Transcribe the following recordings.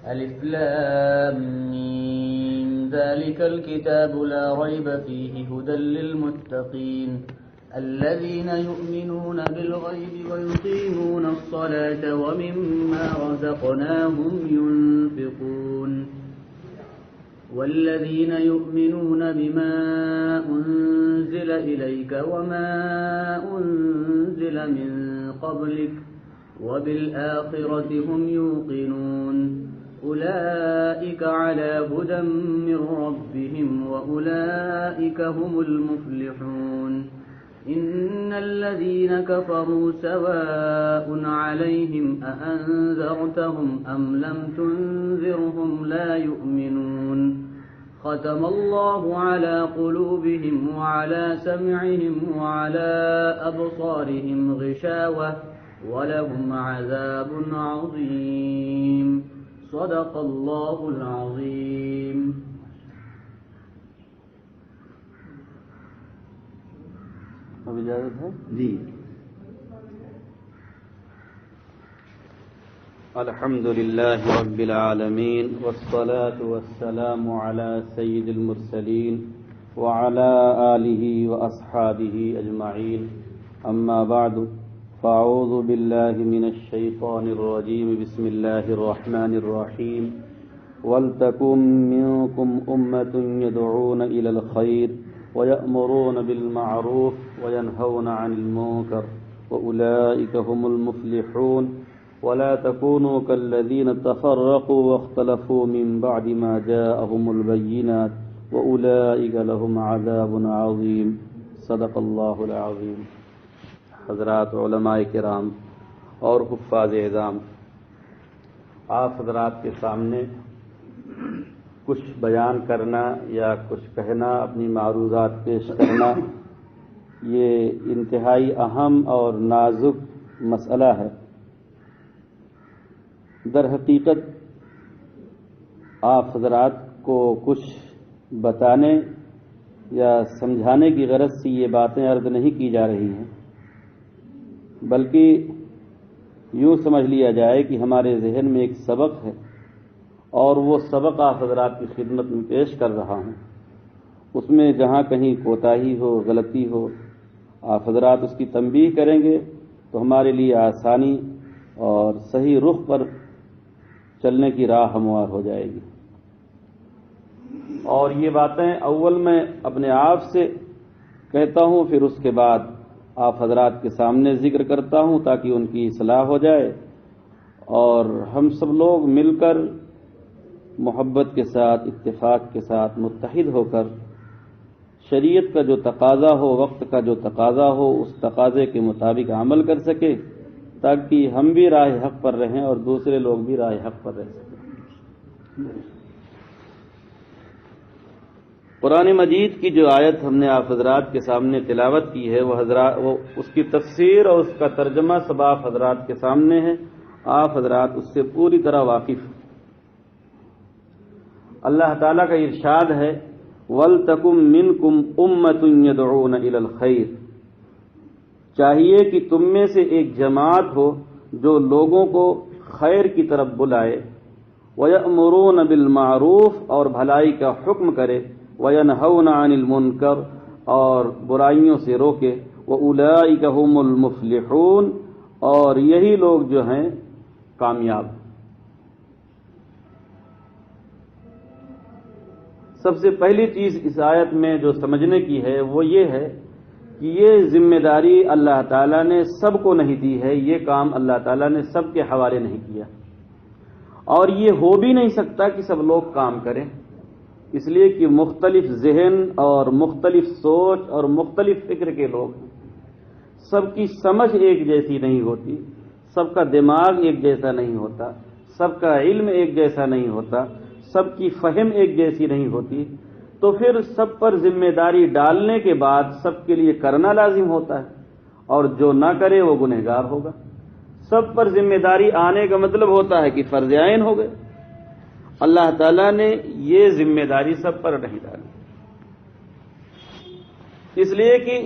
ألف لام ميم ذلك الكتاب لا ريب فيه هدى للمتقين الذين يؤمنون بالغيب ويقيمون الصلاة ومما رزقناهم ينفقون والذين يؤمنون بما أنزل إليك وما أنزل من قبلك وبالآخرة هم يوقنون أولئك على هدى من ربهم وأولئك هم المفلحون إن الذين كفروا سواء عليهم أأنذرتهم أم لم تنذرهم لا يؤمنون ختم الله على قلوبهم وعلى سمعهم وعلى أبصارهم غشاوة ولهم عذاب عظيم صدق الله العظيم. اب اجازت ہے جی. الحمد لله رب العالمين والصلاة والسلام على سيد المرسلين وعلى آله وأصحابه أجمعين أما بعد فأعوذ بالله من الشيطان الرجيم بسم الله الرحمن الرحيم ولتكن منكم أمة يدعون إلى الخير ويأمرون بالمعروف وينهون عن المنكر وأولئك هم المفلحون ولا تكونوا كالذين تفرقوا واختلفوا من بعد ما جاءهم البينات وأولئك لهم عذاب عظيم صدق الله العظيم. حضرات علماء کرام اور حفاظ اعظام، آپ حضرات کے سامنے کچھ بیان کرنا یا کچھ کہنا، اپنی معروضات پیش کرنا، یہ انتہائی اہم اور نازک مسئلہ ہے. در حقیقت آپ حضرات کو کچھ بتانے یا سمجھانے کی غرض سے یہ باتیں عرض نہیں کی جا رہی ہیں، بلکہ یوں سمجھ لیا جائے کہ ہمارے ذہن میں ایک سبق ہے اور وہ سبق آپ حضرات کی خدمت میں پیش کر رہا ہوں. اس میں جہاں کہیں کوتاہی ہو، غلطی ہو، آپ حضرات اس کی تنبیہ کریں گے تو ہمارے لیے آسانی اور صحیح رخ پر چلنے کی راہ ہموار ہو جائے گی. اور یہ باتیں اول میں اپنے آپ سے کہتا ہوں، پھر اس کے بعد آپ حضرات کے سامنے ذکر کرتا ہوں تاکہ ان کی اصلاح ہو جائے اور ہم سب لوگ مل کر محبت کے ساتھ، اتفاق کے ساتھ متحد ہو کر شریعت کا جو تقاضا ہو، وقت کا جو تقاضا ہو، اس تقاضے کے مطابق عمل کر سکے تاکہ ہم بھی راہ حق پر رہیں اور دوسرے لوگ بھی راہ حق پر رہ سکیں. قرآن مجید کی جو آیت ہم نے آپ حضرات کے سامنے تلاوت کی ہے وہ اس کی تفسیر اور اس کا ترجمہ سب آپ حضرات کے سامنے ہے. آپ حضرات اس سے پوری طرح واقف ہیں. اللہ تعالیٰ کا ارشاد ہے وَلْتَكُمْ مِنْكُمْ أُمَّةٌ يَدْعُونَ إِلَى الْخَيْرِ، چاہیے کہ تم میں سے ایک جماعت ہو جو لوگوں کو خیر کی طرف بلائے، وَيَأْمُرُونَ بِالْمَعْرُوفِ اور بھلائی کا حکم کرے، وَيَنْهَوْنَ عَنِ الْمُنْكَرِ اور برائیوں سے روکے، وَأُولَئِكَ هُمُ الْمُفْلِحُونَ اور یہی لوگ جو ہیں کامیاب. سب سے پہلی چیز اس آیت میں جو سمجھنے کی ہے وہ یہ ہے کہ یہ ذمہ داری اللہ تعالیٰ نے سب کو نہیں دی ہے، یہ کام اللہ تعالیٰ نے سب کے حوالے نہیں کیا، اور یہ ہو بھی نہیں سکتا کہ سب لوگ کام کریں، اس لیے کہ مختلف ذہن اور مختلف سوچ اور مختلف فکر کے لوگ ہیں. سب کی سمجھ ایک جیسی نہیں ہوتی، سب کا دماغ ایک جیسا نہیں ہوتا، سب کا علم ایک جیسا نہیں ہوتا، سب کی فہم ایک جیسی نہیں ہوتی، تو پھر سب پر ذمہ داری ڈالنے کے بعد سب کے لیے کرنا لازم ہوتا ہے، اور جو نہ کرے وہ گنہگار ہوگا. سب پر ذمہ داری آنے کا مطلب ہوتا ہے کہ فرض عین ہو گئے. اللہ تعالیٰ نے یہ ذمہ داری سب پر نہیں ڈالی، اس لیے کہ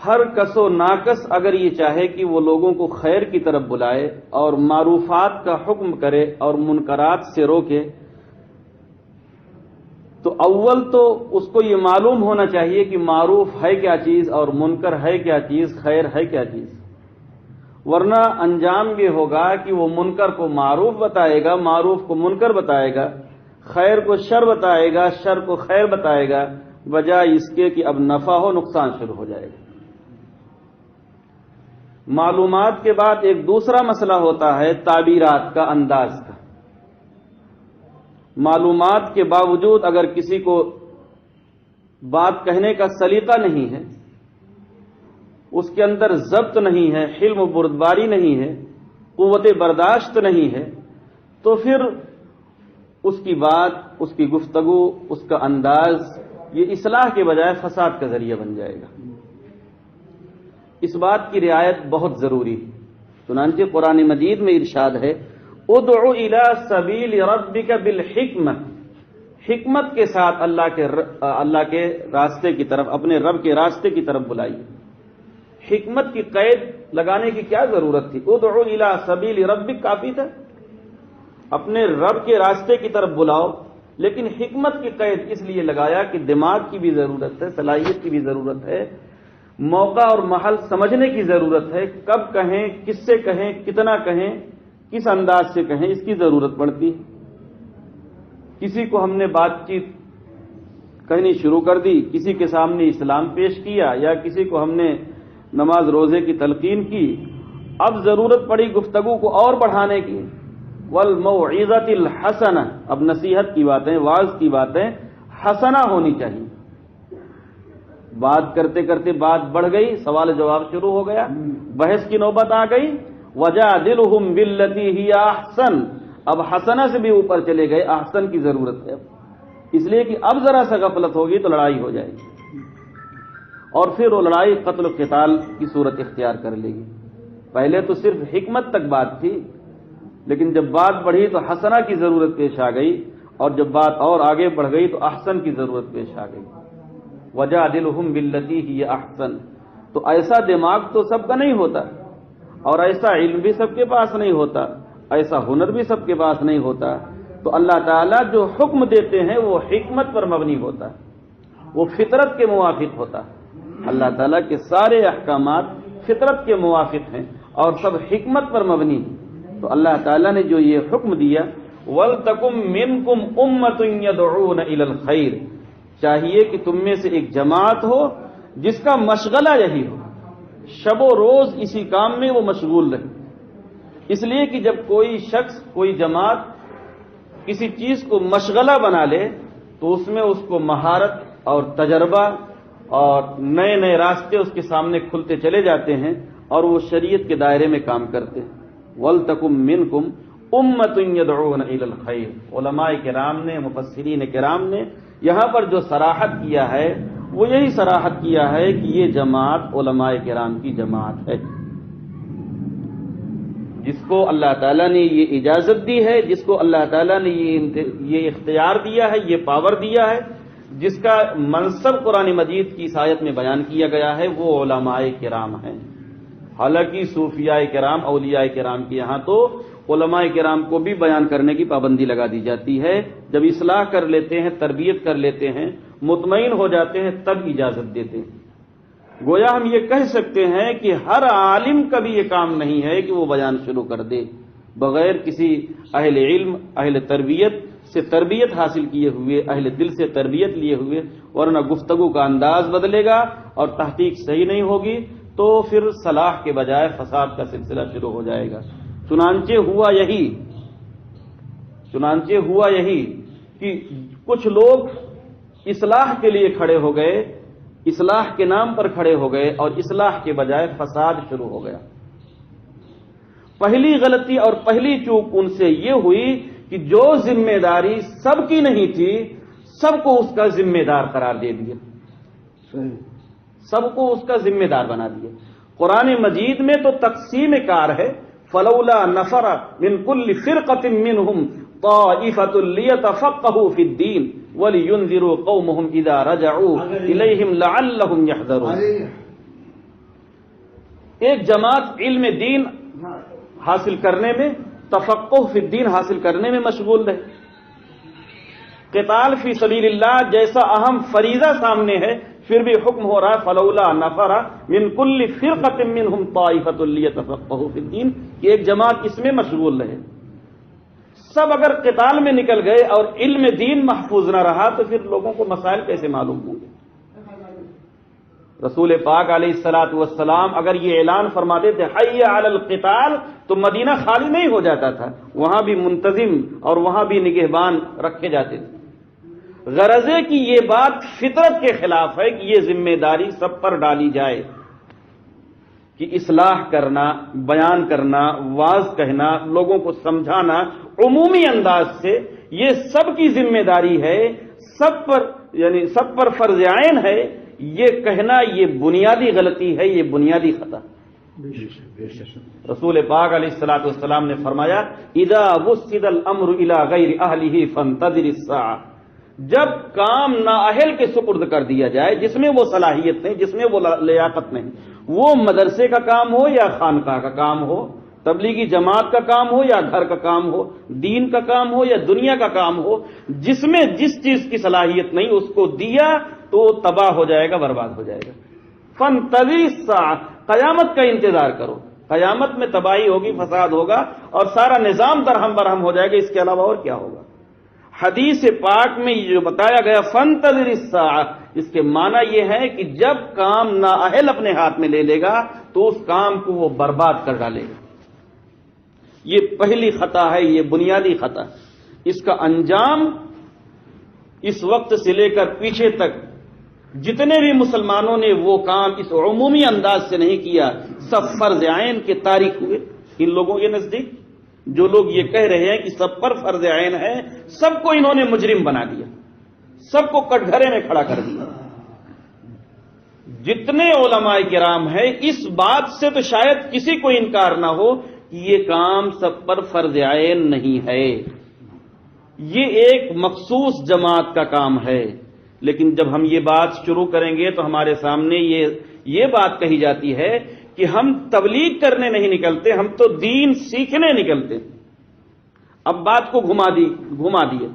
ہر کس و ناکس اگر یہ چاہے کہ وہ لوگوں کو خیر کی طرف بلائے اور معروفات کا حکم کرے اور منکرات سے روکے، تو اول تو اس کو یہ معلوم ہونا چاہیے کہ معروف ہے کیا چیز اور منکر ہے کیا چیز، خیر ہے کیا چیز، ورنہ انجام یہ ہوگا کہ وہ منکر کو معروف بتائے گا، معروف کو منکر بتائے گا، خیر کو شر بتائے گا، شر کو خیر بتائے گا، بجائے اس کے کہ اب نفع ہو نقصان شروع ہو جائے گا۔ معلومات کے بعد ایک دوسرا مسئلہ ہوتا ہے تعبیرات کا، انداز کا۔ معلومات کے باوجود اگر کسی کو بات کہنے کا سلیقہ نہیں ہے، اس کے اندر ضبط نہیں ہے، حلم و بردباری نہیں ہے، قوت برداشت نہیں ہے، تو پھر اس کی بات، اس کی گفتگو، اس کا انداز یہ اصلاح کے بجائے فساد کا ذریعہ بن جائے گا۔ اس بات کی رعایت بہت ضروری ہے۔ چنانچہ قرآن مجید میں ارشاد ہے، ادع الی سبیل ربک بالحکمہ، حکمت کے ساتھ اللہ کے راستے کی طرف، اپنے رب کے راستے کی طرف بلائیے۔ حکمت کی قید لگانے کی کیا ضرورت تھی؟ ادع الی سبیل ربک کافی تھا، اپنے رب کے راستے کی طرف بلاؤ، لیکن حکمت کی قید اس لیے لگایا کہ دماغ کی بھی ضرورت ہے، صلاحیت کی بھی ضرورت ہے، موقع اور محل سمجھنے کی ضرورت ہے، کب کہیں، کس سے کہیں، کتنا کہیں، کس انداز سے کہیں، اس کی ضرورت پڑتی ہے۔ کسی کو ہم نے بات چیت کہنی شروع کر دی، کسی کے سامنے اسلام پیش کیا، یا کسی کو ہم نے نماز روزے کی تلقین کی، اب ضرورت پڑی گفتگو کو اور بڑھانے کی، والموعظۃ الحسنہ، اب نصیحت کی باتیں، واعظ کی باتیں حسنہ ہونی چاہیے۔ بات کرتے کرتے بات بڑھ گئی، سوال جواب شروع ہو گیا، بحث کی نوبت آ گئی، وجادلہم باللتی ہی احسن، اب حسنہ سے بھی اوپر چلے گئے، احسن کی ضرورت ہے، اس لیے کہ اب ذرا سا غفلت ہوگی تو لڑائی ہو جائے گی، اور پھر وہ لڑائی قتل و قتال کی صورت اختیار کر لے گی۔ پہلے تو صرف حکمت تک بات تھی، لیکن جب بات بڑھی تو حسنہ کی ضرورت پیش آ گئی، اور جب بات اور آگے بڑھ گئی تو احسن کی ضرورت پیش آ گئی۔ وجادلہم باللتی ہی احسن، تو ایسا دماغ تو سب کا نہیں ہوتا، اور ایسا علم بھی سب کے پاس نہیں ہوتا، ایسا ہنر بھی سب کے پاس نہیں ہوتا، تو اللہ تعالیٰ جو حکم دیتے ہیں وہ حکمت پر مبنی ہوتا ہے، وہ فطرت کے موافق ہوتا ہے۔ اللہ تعالیٰ کے سارے احکامات فطرت کے موافق ہیں اور سب حکمت پر مبنی ہیں۔ تو اللہ تعالیٰ نے جو یہ حکم دیا، وَلْتَكُمْ مِنْكُمْ أُمَّةٌ يَدْعُونَ إِلَى الْخَيْرِ، چاہیے کہ تم میں سے ایک جماعت ہو جس کا مشغلہ یہی ہو، شب و روز اسی کام میں وہ مشغول رہے۔ اس لیے کہ جب کوئی شخص، کوئی جماعت کسی چیز کو مشغلہ بنا لے تو اس میں اس کو مہارت اور تجربہ اور نئے نئے راستے اس کے سامنے کھلتے چلے جاتے ہیں، اور وہ شریعت کے دائرے میں کام کرتے ہیں۔ وَلْتَكُمْ مِنْكُمْ أُمَّةٌ يَدْعُونَ إِلَى الْخَيْرِ، علماء کرام نے، مفسرین کرام نے یہاں پر جو صراحت کیا ہے وہ یہی صراحت کیا ہے کہ یہ جماعت علماء کرام کی جماعت ہے، جس کو اللہ تعالیٰ نے یہ اجازت دی ہے، جس کو اللہ تعالیٰ نے یہ اختیار دیا ہے، یہ پاور دیا ہے، جس کا منصب قرآن مجید کی آیت میں بیان کیا گیا ہے، وہ علماء کرام ہیں۔ حالانکہ صوفیاء کرام، اولیاء کرام کے یہاں تو علماء کرام کو بھی بیان کرنے کی پابندی لگا دی جاتی ہے، جب اصلاح کر لیتے ہیں، تربیت کر لیتے ہیں، مطمئن ہو جاتے ہیں، تب اجازت دیتے ہیں۔ گویا ہم یہ کہہ سکتے ہیں کہ ہر عالم کا بھی یہ کام نہیں ہے کہ وہ بیان شروع کر دے بغیر کسی اہل علم، اہل تربیت سے تربیت حاصل کیے ہوئے، اہل دل سے تربیت لیے ہوئے، ورنہ گفتگو کا انداز بدلے گا اور تحقیق صحیح نہیں ہوگی تو پھر صلاح کے بجائے فساد کا سلسلہ شروع ہو جائے گا۔ چنانچہ ہوا یہی کہ کچھ لوگ اصلاح کے لیے کھڑے ہو گئے، اصلاح کے نام پر کھڑے ہو گئے، اور اصلاح کے بجائے فساد شروع ہو گیا۔ پہلی غلطی اور پہلی چوک ان سے یہ ہوئی کہ جو ذمہ داری سب کی نہیں تھی، سب کو اس کا ذمہ دار قرار دے دیا، سب کو اس کا ذمہ دار بنا دیا۔ قرآن مجید میں تو تقسیم کار ہے، فلولا نفر من كل فرقة منهم طائفة ليتفقهوا في الدين ولينذروا قومهم اذا رجعوا اليهم لعلهم يحذرون۔ ایک جماعت علم دین حاصل کرنے میں، تفقہ فی الدین حاصل کرنے میں مشغول رہے. قتال فی سبیل اللہ جیسا اہم فریضہ سامنے ہے، پھر بھی حکم ہو رہا فلولا نفر من کل فرقۃ منہم طائفۃ لیتفقہوا فی الدین، کہ ایک جماعت اس میں مشغول رہے. سب اگر قتال میں نکل گئے اور علم دین محفوظ نہ رہا تو پھر لوگوں کو مسائل کیسے معلوم ہوں گے؟ رسول پاک علیہ الصلوۃ والسلام اگر یہ اعلان فرماتے تھے حی علی القتال تو مدینہ خالی نہیں ہو جاتا تھا، وہاں بھی منتظم اور وہاں بھی نگہبان رکھے جاتے تھے. غرض ہے کہ یہ بات فطرت کے خلاف ہے کہ یہ ذمہ داری سب پر ڈالی جائے کہ اصلاح کرنا، بیان کرنا، واعظ کہنا، لوگوں کو سمجھانا عمومی انداز سے یہ سب کی ذمہ داری ہے، سب پر یعنی سب پر فرض عین ہے. یہ کہنا یہ بنیادی غلطی ہے، یہ بنیادی خطا. رسول پاک علیہ الصلوۃ والسلام نے فرمایا اذا وسد الامر الى غیر اہلہ فانتظر الساعہ، جب کام نااہل کے سپرد کر دیا جائے، جس میں وہ صلاحیت نہیں، جس میں وہ لیاقت نہیں، وہ مدرسے کا کام ہو یا خانقاہ کا کام ہو، تبلیغی جماعت کا کام ہو یا گھر کا کام ہو، دین کا کام ہو یا دنیا کا کام ہو، جس میں جس چیز کی صلاحیت نہیں اس کو دیا تو تباہ ہو جائے گا، برباد ہو جائے گا. فانتظر الساعہ، قیامت کا انتظار کرو. قیامت میں تباہی ہوگی، فساد ہوگا اور سارا نظام درہم برہم ہو جائے گا. اس کے علاوہ اور کیا ہوگا؟ حدیث پاک میں جو بتایا گیا فانتظر الساعہ، اس کے معنی یہ ہے کہ جب کام نااہل اپنے ہاتھ میں لے لے گا تو اس کام کو وہ برباد کر ڈالے گا. یہ پہلی خطا ہے، یہ بنیادی خطا. اس کا انجام اس وقت سے لے کر پیچھے تک جتنے بھی مسلمانوں نے وہ کام اس عمومی انداز سے نہیں کیا، سب فرض عین کے تارک ہوئے. ان لوگوں کے نزدیک جو لوگ یہ کہہ رہے ہیں کہ سب پر فرض عین ہے، سب کو انہوں نے مجرم بنا دیا، سب کو کٹگھرے میں کھڑا کر دیا. جتنے علماء کرام ہیں اس بات سے تو شاید کسی کو انکار نہ ہو کہ یہ کام سب پر فرض عین نہیں ہے، یہ ایک مخصوص جماعت کا کام ہے. لیکن جب ہم یہ بات شروع کریں گے تو ہمارے سامنے یہ بات کہی جاتی ہے کہ ہم تبلیغ کرنے نہیں نکلتے، ہم تو دین سیکھنے نکلتے. اب بات کو گھما دیے.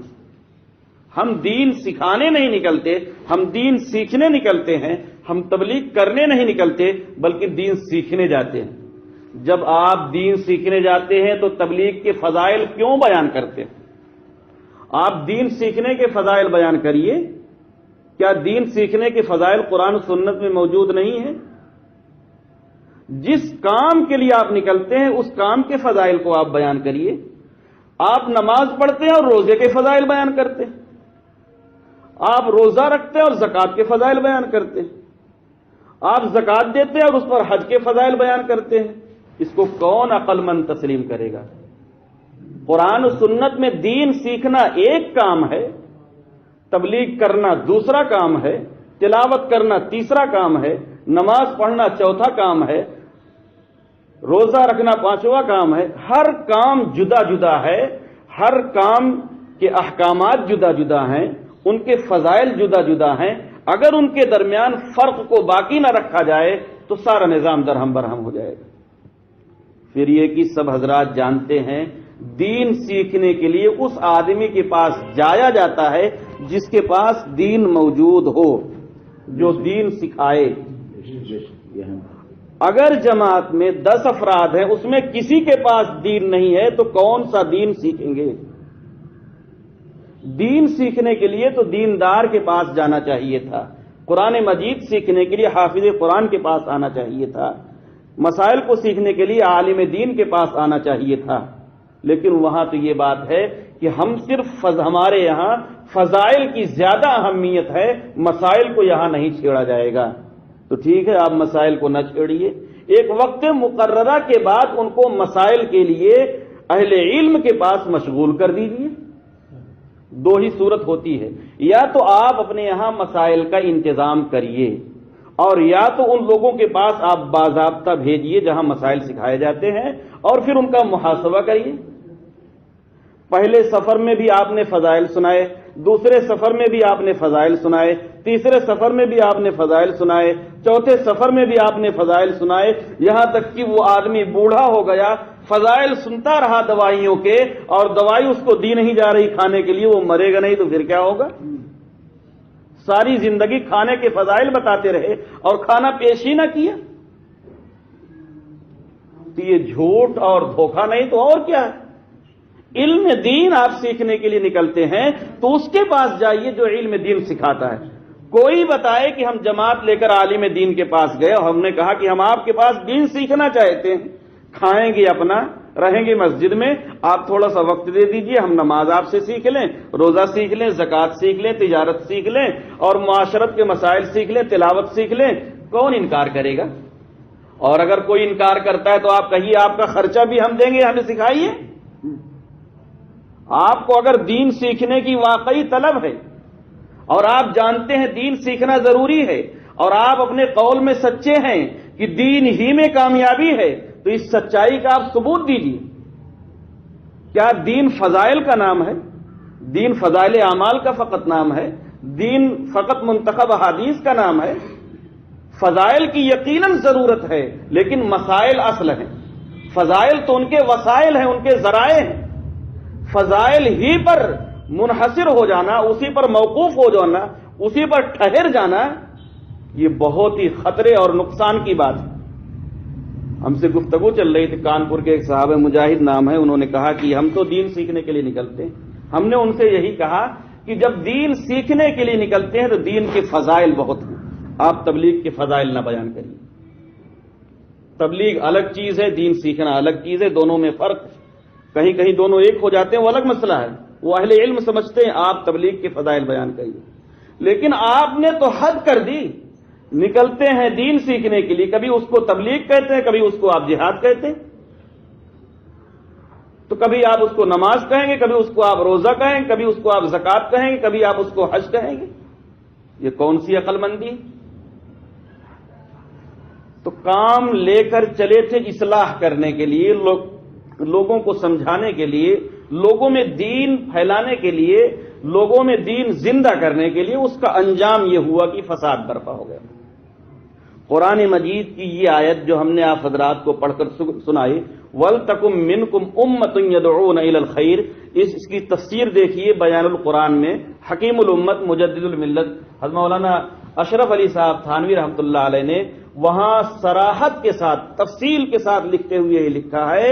ہم دین سکھانے نہیں نکلتے، ہم دین سیکھنے نکلتے ہیں. ہم تبلیغ کرنے نہیں نکلتے بلکہ دین سیکھنے جاتے ہیں. جب آپ دین سیکھنے جاتے ہیں تو تبلیغ کے فضائل کیوں بیان کرتے ہیں؟ آپ دین سیکھنے کے فضائل بیان کریے. کیا دین سیکھنے کے فضائل قرآن و سنت میں موجود نہیں ہیں؟ جس کام کے لیے آپ نکلتے ہیں اس کام کے فضائل کو آپ بیان کریے. آپ نماز پڑھتے ہیں اور روزے کے فضائل بیان کرتے ہیں، آپ روزہ رکھتے ہیں اور زکوٰۃ کے فضائل بیان کرتے ہیں، آپ زکوٰۃ دیتے ہیں اور اس پر حج کے فضائل بیان کرتے ہیں. اس کو کون عقل مند تسلیم کرے گا؟ قرآن و سنت میں دین سیکھنا ایک کام ہے، تبلیغ کرنا دوسرا کام ہے، تلاوت کرنا تیسرا کام ہے، نماز پڑھنا چوتھا کام ہے، روزہ رکھنا پانچواں کام ہے. ہر کام جدا جدا ہے، ہر کام کے احکامات جدا جدا ہیں، ان کے فضائل جدا جدا ہیں. اگر ان کے درمیان فرق کو باقی نہ رکھا جائے تو سارا نظام درہم برہم ہو جائے گا. پھر یہ کہ سب حضرات جانتے ہیں دین سیکھنے کے لیے اس آدمی کے پاس جایا جاتا ہے جس کے پاس دین موجود ہو، جو دین سکھائے. اگر جماعت میں 10 افراد ہیں اس میں کسی کے پاس دین نہیں ہے تو کون سا دین سیکھیں گے؟ دین سیکھنے کے لیے تو دیندار کے پاس جانا چاہیے تھا. قرآن مجید سیکھنے کے لیے حافظ قرآن کے پاس آنا چاہیے تھا. مسائل کو سیکھنے کے لیے عالم دین کے پاس آنا چاہیے تھا. لیکن وہاں تو یہ بات ہے کہ ہم صرف ہمارے یہاں فضائل کی زیادہ اہمیت ہے، مسائل کو یہاں نہیں چھیڑا جائے گا. تو ٹھیک ہے، آپ مسائل کو نہ چھیڑیے. ایک وقت مقررہ کے بعد ان کو مسائل کے لیے اہل علم کے پاس مشغول کر دیجیے. دو ہی صورت ہوتی ہے، یا تو آپ اپنے یہاں مسائل کا انتظام کریے اور یا تو ان لوگوں کے پاس آپ باضابطہ بھیجیے جہاں مسائل سکھائے جاتے ہیں اور پھر ان کا محاسبہ کریے. پہلے سفر میں بھی آپ نے فضائل سنائے، دوسرے سفر میں بھی آپ نے فضائل سنائے، تیسرے سفر میں بھی آپ نے فضائل سنائے، چوتھے سفر میں بھی آپ نے فضائل سنائے، یہاں تک کہ وہ آدمی بوڑھا ہو گیا، فضائل سنتا رہا دوائیوں کے، اور دوائی اس کو دی نہیں جا رہی کھانے کے لیے، وہ مرے گا نہیں تو پھر کیا ہوگا؟ ساری زندگی کھانے کے فضائل بتاتے رہے اور کھانا پیش ہی نہ کیا، تو یہ جھوٹ اور دھوکہ نہیں تو اور کیا ہے؟ علم دین آپ سیکھنے کے لیے نکلتے ہیں تو اس کے پاس جائیے جو علم دین سکھاتا ہے۔ کوئی بتائے کہ ہم جماعت لے کر عالم دین کے پاس گئے اور ہم نے کہا کہ ہم آپ کے پاس دین سیکھنا چاہتے ہیں، کھائیں گے اپنا، رہیں گے مسجد میں، آپ تھوڑا سا وقت دے دیجئے، ہم نماز آپ سے سیکھ لیں، روزہ سیکھ لیں، زکوٰۃ سیکھ لیں، تجارت سیکھ لیں اور معاشرت کے مسائل سیکھ لیں، تلاوت سیکھ لیں، کون انکار کرے گا؟ اور اگر کوئی انکار کرتا ہے تو آپ کہیے آپ کا خرچہ بھی ہم دیں گے، ہمیں سکھائیے۔ آپ کو اگر دین سیکھنے کی واقعی طلب ہے اور آپ جانتے ہیں دین سیکھنا ضروری ہے اور آپ اپنے قول میں سچے ہیں کہ دین ہی میں کامیابی ہے، تو اس سچائی کا آپ ثبوت دیجیے۔ کیا دین فضائل کا نام ہے؟ دین فضائل اعمال کا فقط نام ہے؟ دین فقط منتخب احادیث کا نام ہے؟ فضائل کی یقیناً ضرورت ہے، لیکن مسائل اصل ہیں۔ فضائل تو ان کے وسائل ہیں، ان کے ذرائع ہیں۔ فضائل ہی پر منحصر ہو جانا، اسی پر موقوف ہو جانا، اسی پر ٹھہر جانا، یہ بہت ہی خطرے اور نقصان کی بات ہے۔ ہم سے گفتگو چل رہی تھی، کانپور کے ایک صحابہ مجاہد نام ہے، انہوں نے کہا کہ ہم تو دین سیکھنے کے لیے نکلتے ہیں۔ ہم نے ان سے یہی کہا کہ جب دین سیکھنے کے لیے نکلتے ہیں تو دین کے فضائل بہت ہیں، آپ تبلیغ کے فضائل نہ بیان کریے۔ تبلیغ الگ چیز ہے، دین سیکھنا الگ چیز ہے، دونوں میں فرق ہے۔ کہیں کہیں دونوں ایک ہو جاتے ہیں، وہ الگ مسئلہ ہے، وہ اہل علم سمجھتے ہیں، آپ تبلیغ کے فضائل بیان کریے۔ لیکن آپ نے تو حد کر دی، نکلتے ہیں دین سیکھنے کے لیے، کبھی اس کو تبلیغ کہتے ہیں، کبھی اس کو آپ جہاد کہتے ہیں، تو کبھی آپ اس کو نماز کہیں گے، کبھی اس کو آپ روزہ کہیں گے، کبھی اس کو آپ زکوٰۃ کہیں گے، کبھی آپ اس کو حج کہیں گے۔ یہ کون سی عقل مندی؟ تو کام لے کر چلے تھے اصلاح کرنے کے لیے، لوگوں کو سمجھانے کے لیے، لوگوں میں دین پھیلانے کے لیے، لوگوں میں دین زندہ کرنے کے لیے، اس کا انجام یہ ہوا کہ فساد برپا ہو گیا۔ قرآن مجید کی یہ آیت جو ہم نے آپ حضرات کو پڑھ کر سنائی، وَلْتَكُمْ مِنْكُمْ أُمَّةٌ يَدْعُونَ إِلَى الْخَيْرِ، اس کی تفسیر دیکھیے بیان القرآن میں، حکیم الامت مجدد الملت حضرت مولانا اشرف علی صاحب تھانوی رحمۃ اللہ علیہ نے وہاں صراحت کے ساتھ، تفصیل کے ساتھ لکھتے ہوئے یہ لکھا ہے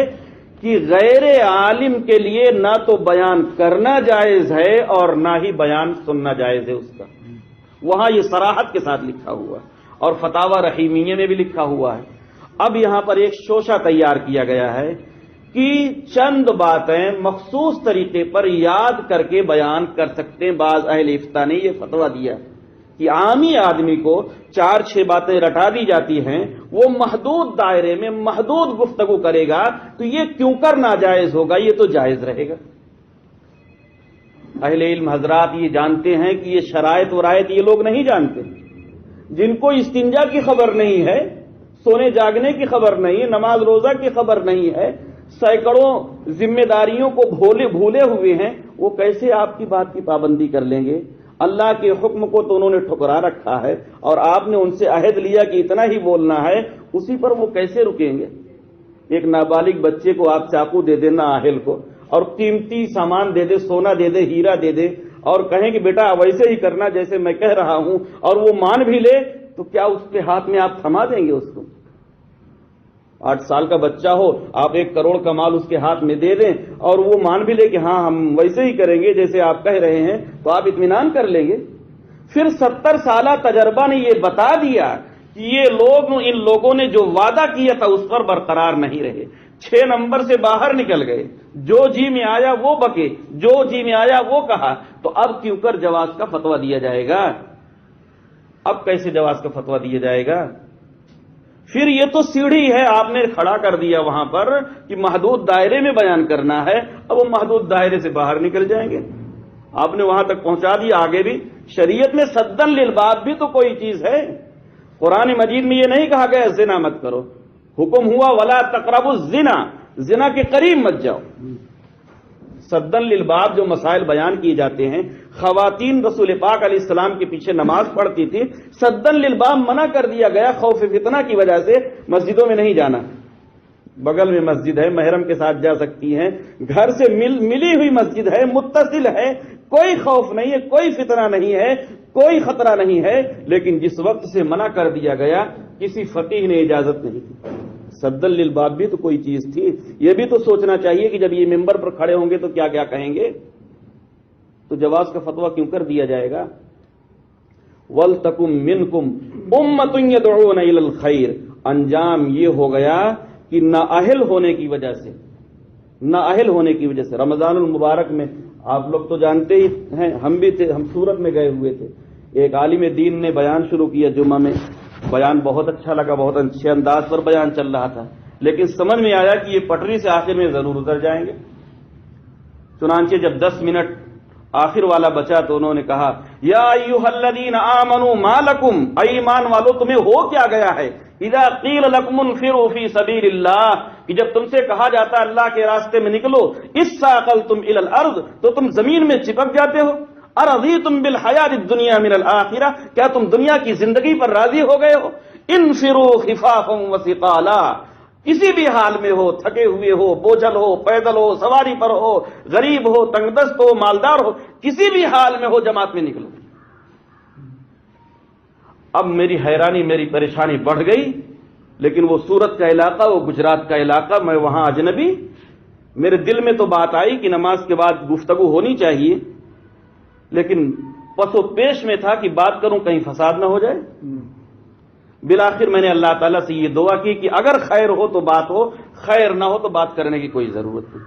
کہ غیر عالم کے لیے نہ تو بیان کرنا جائز ہے اور نہ ہی بیان سننا جائز ہے اس کا۔ وہاں یہ صراحت کے ساتھ لکھا ہوا ہے، اور فتاوی رحیمیہ میں بھی لکھا ہوا ہے۔ اب یہاں پر ایک شوشہ تیار کیا گیا ہے کہ چند باتیں مخصوص طریقے پر یاد کر کے بیان کر سکتے ہیں۔ بعض اہل افتاء نے یہ فتویٰ دیا کہ عامی آدمی کو 4-6 باتیں رٹا دی جاتی ہیں، وہ محدود دائرے میں محدود گفتگو کرے گا تو یہ کیوں کر ناجائز ہوگا، یہ تو جائز رہے گا۔ اہل علم حضرات یہ جانتے ہیں کہ یہ شرائط ورائط یہ لوگ نہیں جانتے۔ جن کو استنجا کی خبر نہیں ہے، سونے جاگنے کی خبر نہیں، نماز روزہ کی خبر نہیں ہے، سینکڑوں ذمہ داریوں کو بھولے ہوئے ہیں، وہ کیسے آپ کی بات کی پابندی کر لیں گے؟ اللہ کے حکم کو تو انہوں نے ٹھکرا رکھا ہے، اور آپ نے ان سے عہد لیا کہ اتنا ہی بولنا ہے، اسی پر وہ کیسے رکیں گے؟ ایک نابالغ بچے کو آپ چاقو دے دیں نااہل کو، اور قیمتی سامان دے دے، سونا دے دے، ہیرا دے دے، اور کہیں کہ بیٹا ویسے ہی کرنا جیسے میں کہہ رہا ہوں، اور وہ مان بھی لے، تو کیا اس کے ہاتھ میں آپ تھما دیں گے اس کو؟ 8 سال کا بچہ ہو، آپ 1 کروڑ کا مال اس کے ہاتھ میں دے دیں اور وہ مان بھی لے کہ ہاں ہم ویسے ہی کریں گے جیسے آپ کہہ رہے ہیں، تو آپ اطمینان کر لیں گے؟ پھر 70 سالہ تجربہ نے یہ بتا دیا کہ یہ لوگ، ان لوگوں نے جو وعدہ کیا تھا اس پر برقرار نہیں رہے، 6 نمبر سے باہر نکل گئے، جو جی میں آیا وہ بکے، جو جی میں آیا وہ کہا، تو اب کیوں کر جواز کا فتویٰ دیا جائے گا؟ اب کیسے جواز کا فتویٰ دیا جائے گا؟ پھر یہ تو سیڑھی ہے، آپ نے کھڑا کر دیا وہاں پر کہ محدود دائرے میں بیان کرنا ہے، اب وہ محدود دائرے سے باہر نکل جائیں گے۔ آپ نے وہاں تک پہنچا دیا، آگے بھی شریعت میں سدن للباب بھی تو کوئی چیز ہے۔ قرآن مجید میں یہ نہیں کہا گیا زنا مت کرو، حکم ہوا ولا تقربوا الزنا، زنا کے قریب مت جاؤ۔ سدن للباب جو مسائل بیان کیے جاتے ہیں، خواتین رسول پاک علیہ السلام کے پیچھے نماز پڑھتی تھی، سدن للباب منع کر دیا گیا خوف فتنہ کی وجہ سے مسجدوں میں نہیں جانا۔ بغل میں مسجد ہے، محرم کے ساتھ جا سکتی ہیں، گھر سے ملی ہوئی مسجد ہے، متصل ہے، کوئی خوف نہیں ہے، کوئی فتنہ نہیں ہے، کوئی خطرہ نہیں ہے، لیکن جس وقت سے منع کر دیا گیا کسی فقیہ نے اجازت نہیں دی۔ سدن للباب بھی تو کوئی چیز تھی، یہ بھی تو سوچنا چاہیے کہ جب یہ ممبر پر کھڑے ہوں گے تو کیا کیا کہیں گے، تو جواز کا فتویٰ کیوں کر دیا جائے گا؟ وَلْتَكُمْ مِنْكُمْ أُمَّةٌ يَدْعُونَ إِلَى الْخَيْرِ، انجام یہ ہو گیا کہ نااہل ہونے کی وجہ سے رمضان المبارک میں آپ لوگ تو جانتے ہی ہیں، ہم بھی تھے، ہم سورت میں گئے ہوئے تھے، ایک عالم دین نے بیان شروع کیا جمعہ میں، بیان بہت اچھا لگا، بہت اچھے انداز پر بیان چل رہا تھا، لیکن سمجھ میں آیا کہ یہ پٹری سے آخر میں ضرور اتر جائیں گے۔ چنانچہ جب 10 منٹ آخر والا بچا تو انہوں نے کہا یا ایھا الذین آمنوا ما لکم، اے ایمان والو تمہیں ہو کیا گیا ہے، اذا قیل لکم انفروا فی سبیل اللہ، کہ جب تم سے کہا جاتا ہے اللہ کے راستے میں نکلو، اثاقلتم الی الارض، تو تم زمین میں چپک جاتے ہو، ارضیتم بالحیاۃ الدنیا من الآخرہ، کیا تم دنیا کی زندگی پر راضی ہو گئے ہو؟ انفروا خفافا وثقالا، کسی بھی حال میں ہو، تھکے ہوئے ہو، بوجھل ہو، پیدل ہو، سواری پر ہو، غریب ہو، تنگ دست ہو، مالدار ہو، کسی بھی حال میں ہو جماعت میں نکلو۔ اب میری حیرانی، میری پریشانی بڑھ گئی، لیکن وہ سورت کا علاقہ، وہ گجرات کا علاقہ، میں وہاں اجنبی، میرے دل میں تو بات آئی کہ نماز کے بعد گفتگو ہونی چاہیے، لیکن پس و پیش میں تھا کہ بات کروں کہیں فساد نہ ہو جائے۔ بالآخر میں نے اللہ تعالیٰ سے یہ دعا کی کہ اگر خیر ہو تو بات ہو، خیر نہ ہو تو بات کرنے کی کوئی ضرورت نہیں۔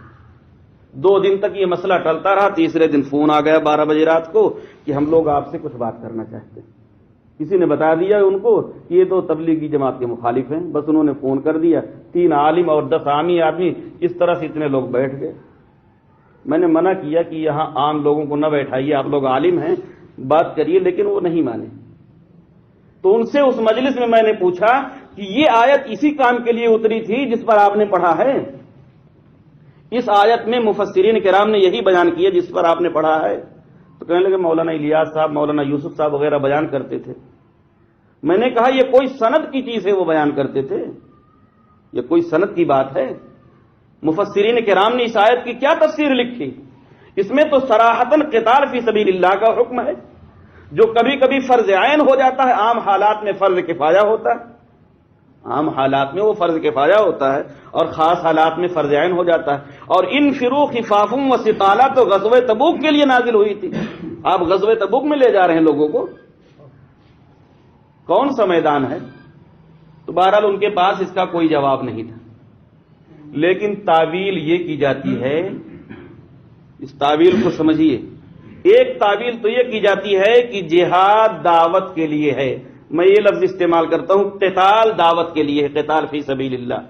2 دن تک یہ مسئلہ ٹلتا رہا، تیسرے دن فون آ گیا 12 بجے رات کو کہ ہم لوگ آپ سے کچھ بات کرنا چاہتے ہیں۔ کسی نے بتا دیا ان کو کہ یہ تو تبلیغی جماعت کے مخالف ہیں، بس انہوں نے فون کر دیا، 3 عالم اور 10 عامی آدمی، اس طرح سے اتنے لوگ بیٹھ گئے۔ میں نے منع کیا کہ یہاں عام لوگوں کو نہ بیٹھائیے، آپ لوگ عالم ہیں، بات کریے، لیکن وہ نہیں مانے۔ تو ان سے اس مجلس میں نے پوچھا کہ یہ آیت اسی کام کے لیے اتری تھی جس پر آپ نے پڑھا ہے؟ اس آیت میں مفسرین کرام نے یہی بیان کیا جس پر آپ نے پڑھا ہے؟ تو کہنے لگے مولانا الیاس صاحب، مولانا یوسف صاحب وغیرہ بیان کرتے تھے۔ میں نے کہا یہ کوئی سند کی چیز ہے وہ بیان کرتے تھے؟ یہ کوئی سند کی بات ہے؟ مفسرین کرام نے اس آیت کی کیا تفسیر لکھی؟ اس میں تو صراحتاً قتال فی سبیل اللہ کا حکم ہے، جو کبھی کبھی فرض عین ہو جاتا ہے، عام حالات میں فرض کفایہ ہوتا ہے، عام حالات میں وہ فرض کفایہ ہوتا ہے اور خاص حالات میں فرض عین ہو جاتا ہے۔ اور انفروا خفافا وثقالا تو غزوہ تبوک کے لیے نازل ہوئی تھی، آپ غزوہ تبوک میں لے جا رہے ہیں لوگوں کو، کون سا میدان ہے؟ تو بہرحال ان کے پاس اس کا کوئی جواب نہیں تھا، لیکن تعویل یہ کی جاتی ہے، اس تعویل کو سمجھیے، ایک تعویل تو یہ کی جاتی ہے کہ جہاد دعوت کے لیے ہے، میں یہ لفظ استعمال کرتا ہوں، قتال دعوت کے لیے ہے، قتال فی سبیل اللہ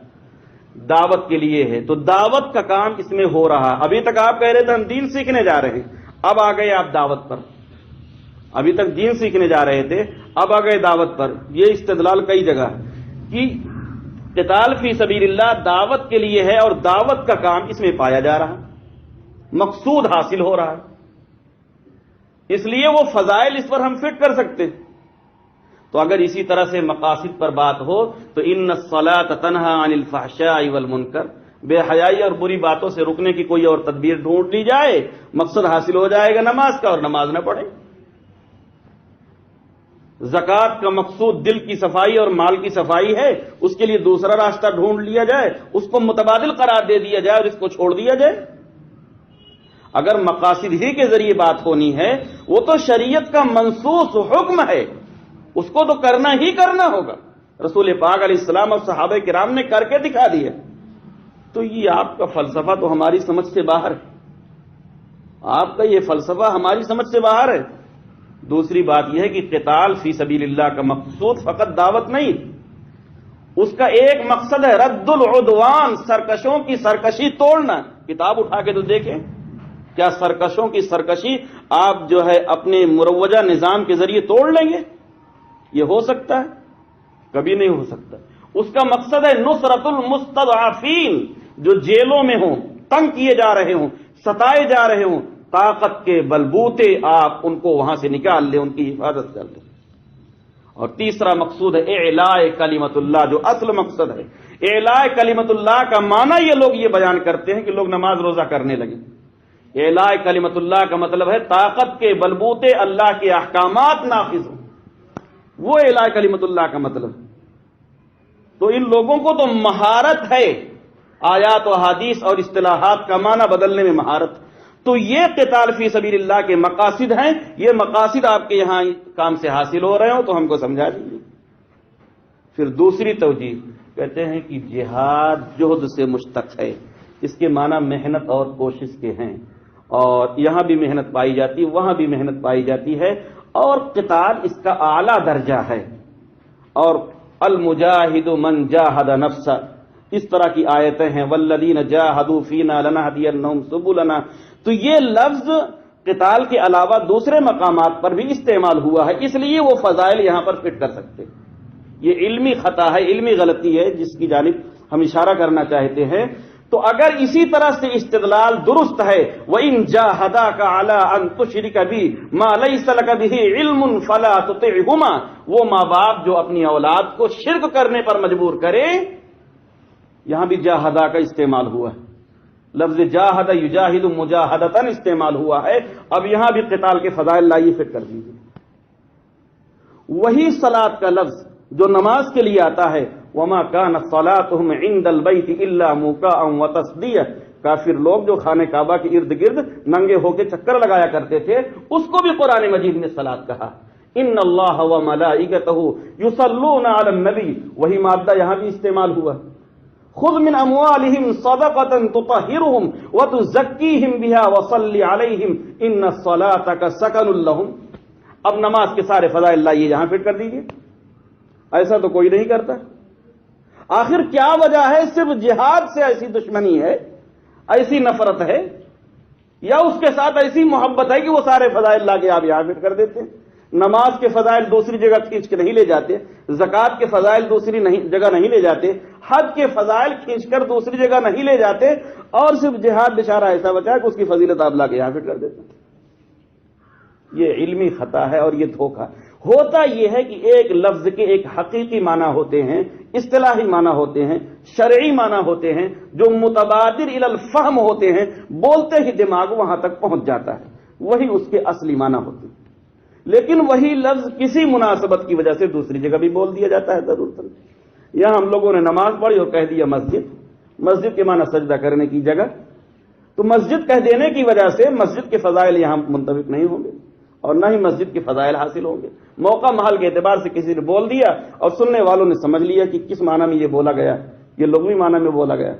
دعوت کے لیے ہے، تو دعوت کا کام اس میں ہو رہا۔ ابھی تک آپ کہہ رہے تھے ہم دین سیکھنے جا رہے ہیں، اب آ گئے آپ دعوت پر، ابھی تک دین سیکھنے جا رہے تھے، اب آ گئے دعوت پر۔ یہ استدلال کئی جگہ ہے کہ قتال فی سبیل اللہ دعوت کے لیے ہے اور دعوت کا کام اس میں پایا جا رہا، مقصود حاصل ہو رہا ہے، اس لیے وہ فضائل اس پر ہم فٹ کر سکتے ہیں۔ تو اگر اسی طرح سے مقاصد پر بات ہو تو ان الصلاۃ تنہی عن الفحشاء والمنکر، بے حیائی اور بری باتوں سے رکنے کی کوئی اور تدبیر ڈھونڈ لی جائے، مقصد حاصل ہو جائے گا نماز کا اور نماز نہ پڑھے۔ زکوٰۃ کا مقصود دل کی صفائی اور مال کی صفائی ہے، اس کے لیے دوسرا راستہ ڈھونڈ لیا جائے، اس کو متبادل قرار دے دیا جائے اور اس کو چھوڑ دیا جائے۔ اگر مقاصد ہی کے ذریعے بات ہونی ہے، وہ تو شریعت کا منصوص حکم ہے، اس کو تو کرنا ہی کرنا ہوگا، رسول پاک علیہ السلام اور صحابہ کرام نے کر کے دکھا دیا۔ تو یہ آپ کا فلسفہ تو ہماری سمجھ سے باہر ہے، آپ کا یہ فلسفہ ہماری سمجھ سے باہر ہے۔ دوسری بات یہ ہے کہ قتال فی سبیل اللہ کا مقصود فقط دعوت نہیں، اس کا ایک مقصد ہے رد العدوان، سرکشوں کی سرکشی توڑنا۔ کتاب اٹھا کے تو دیکھیں، کیا سرکشوں کی سرکشی آپ جو ہے اپنے مروجہ نظام کے ذریعے توڑ لیں گے؟ یہ ہو سکتا ہے؟ کبھی نہیں ہو سکتا۔ اس کا مقصد ہے نصرت المستضعفین، جو جیلوں میں ہوں، تنگ کیے جا رہے ہوں، ستائے جا رہے ہوں، طاقت کے بلبوتے آپ ان کو وہاں سے نکال لیں، ان کی حفاظت کر لیں۔ اور تیسرا مقصود ہے اعلاء کلمت اللہ، جو اصل مقصد ہے۔ اعلاء کلمت اللہ کا معنی یہ لوگ یہ بیان کرتے ہیں کہ لوگ نماز روزہ کرنے لگے۔ اعلاء کلمت اللہ کا مطلب ہے طاقت کے بلبوتے اللہ کے احکامات نافذ ہوں، وہ اعلاء کلمت اللہ کا مطلب۔ تو ان لوگوں کو تو مہارت ہے آیات و حدیث اور اصطلاحات کا معنی بدلنے میں مہارت۔ تو یہ قتال فی سبیل اللہ کے مقاصد ہیں، یہ مقاصد آپ کے یہاں کام سے حاصل ہو رہے ہوں تو ہم کو سمجھا دیجیے۔ پھر دوسری توجیہ کہتے ہیں کہ جہاد جہد سے مشتق ہے، اس کے معنی محنت اور کوشش کے ہیں، اور یہاں بھی محنت پائی جاتی ہے، وہاں بھی محنت پائی جاتی ہے، اور قتال اس کا اعلیٰ درجہ ہے۔ اور المجاہد من جاہد نفسہ، اس طرح کی آیتیں ہیں، والذین جاہدوا فینا لنہدینہم سبلنا۔ تو یہ لفظ قتال کے علاوہ دوسرے مقامات پر بھی استعمال ہوا ہے، اس لیے وہ فضائل یہاں پر فٹ کر سکتے۔ یہ علمی خطا ہے، علمی غلطی ہے جس کی جانب ہم اشارہ کرنا چاہتے ہیں۔ تو اگر اسی طرح سے استدلال درست ہے، وَإِن جَاهَدَاكَ عَلَىٰ أَن تُشْرِكَ بِي مَا لَيْسَ لَكَ بِهِ عِلْمٌ فَلَا تُطِعْهُمَا، وہ ماں باپ جو اپنی اولاد کو شرک کرنے پر مجبور کرے، یہاں بھی جاہدہ کا استعمال ہوا ہے، لفظ جاہد یجاہد مجاہدتاً استعمال ہوا ہے۔ اب یہاں بھی قتال کے فضائل لائیے فٹ کر دیجیے۔ وہی صلاۃ کا لفظ جو نماز کے لیے آتا ہے، وما كانت صلاتهم عند البيت الا مكاء وتصديه، کافر لوگ جو خانہ کعبہ کے ارد گرد ننگے ہو کے چکر لگایا کرتے تھے، اس کو بھی قرآن مجید نے صلاۃ کہا۔ ان اللہ وملائکتہ یصلون علی النبی، وہی مادہ یہاں بھی استعمال ہوا۔ خذ من اموالہم صدقۃ تطہرہم وتزکیہم بہا وصل علیہم ان صلاتک سکن لہم۔ اب نماز کے سارے فضائل لائیے یہاں فٹ کر دیجیے، ایسا تو کوئی نہیں کرتا۔ آخر کیا وجہ ہے؟ صرف جہاد سے ایسی دشمنی ہے، ایسی نفرت ہے، یا اس کے ساتھ ایسی محبت ہے کہ وہ سارے فضائل لا کے آپ یہاں فٹ کر دیتے ہیں؟ نماز کے فضائل دوسری جگہ کھینچ کے نہیں لے جاتے، زکوٰۃ کے فضائل دوسری جگہ نہیں لے جاتے، حج کے فضائل کھینچ کر دوسری جگہ نہیں لے جاتے، اور صرف جہاد بیچارہ ایسا بچا ہے کہ اس کی فضیلت آپ لا کے یہاں فٹ کر دیتے ہیں۔ یہ علمی خطا ہے اور یہ دھوکہ۔ ہوتا یہ ہے کہ ایک لفظ کے ایک حقیقی معنی ہوتے ہیں، اصطلاحی معنی ہوتے ہیں، شرعی معنی ہوتے ہیں، جو متبادر الی الفہم ہوتے ہیں، بولتے ہی دماغ وہاں تک پہنچ جاتا ہے، وہی اس کے اصلی معنی ہوتے ہیں۔ لیکن وہی لفظ کسی مناسبت کی وجہ سے دوسری جگہ بھی بول دیا جاتا ہے ضرورت۔ یہاں ہم لوگوں نے نماز پڑھی اور کہہ دیا مسجد، مسجد کے معنی سجدہ کرنے کی جگہ، تو مسجد کہہ دینے کی وجہ سے مسجد کے فضائل یہاں منطبق نہیں ہوں گے، اور نہ ہی مسجد کے فضائل حاصل ہوں گے۔ موقع محل کے اعتبار سے کسی نے بول دیا اور سننے والوں نے سمجھ لیا کہ کس معنی میں یہ بولا گیا، یہ لغوی معنی میں بولا گیا۔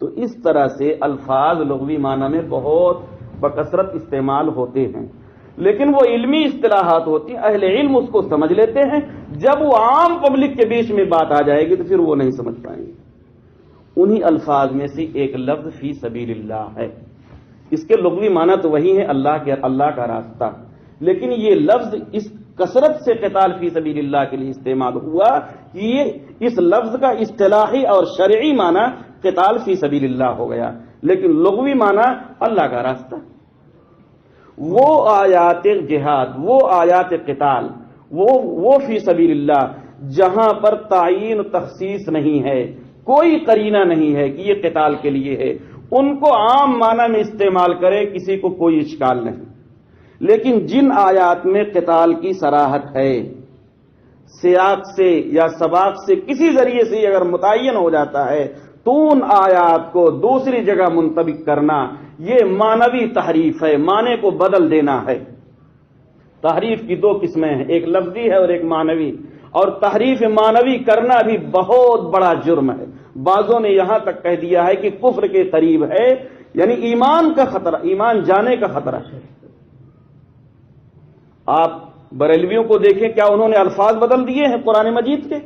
تو اس طرح سے الفاظ لغوی معنی میں بہت بکثرت استعمال ہوتے ہیں، لیکن وہ علمی اصطلاحات ہوتی ہیں، اہل علم اس کو سمجھ لیتے ہیں، جب وہ عام پبلک کے بیچ میں بات آ جائے گی تو پھر وہ نہیں سمجھ پائیں گے۔ انہی الفاظ میں سے ایک لفظ فی سبیل اللہ ہے، اس کے لغوی معنی تو وہی ہے اللہ کا راستہ، لیکن یہ لفظ اس کثرت سے قتال فی سبیل اللہ کے لیے استعمال ہوا کہ یہ اس لفظ کا اصطلاحی اور شرعی معنی قتال فی سبیل اللہ ہو گیا، لیکن لغوی معنی اللہ کا راستہ۔ وہ آیات جہاد، وہ آیات قتال، وہ فی سبیل اللہ جہاں پر تعین و تخصیص نہیں ہے، کوئی قرینہ نہیں ہے کہ یہ قتال کے لیے ہے، ان کو عام معنی میں استعمال کرے، کسی کو کوئی اشکال نہیں۔ لیکن جن آیات میں قتال کی صراحت ہے، سیاق سے یا سباق سے کسی ذریعے سے اگر متعین ہو جاتا ہے تو ان آیات کو دوسری جگہ منطبق کرنا یہ معنوی تحریف ہے، معنی کو بدل دینا ہے۔ تحریف کی دو قسمیں ہیں، ایک لفظی ہے اور ایک معنوی، اور تحریف معنوی کرنا بھی بہت بڑا جرم ہے۔ بعضوں نے یہاں تک کہہ دیا ہے کہ کفر کے قریب ہے، یعنی ایمان کا خطرہ، ایمان جانے کا خطرہ ہے۔ آپ بریلویوں کو دیکھیں، کیا انہوں نے الفاظ بدل دیے ہیں قرآن مجید کے،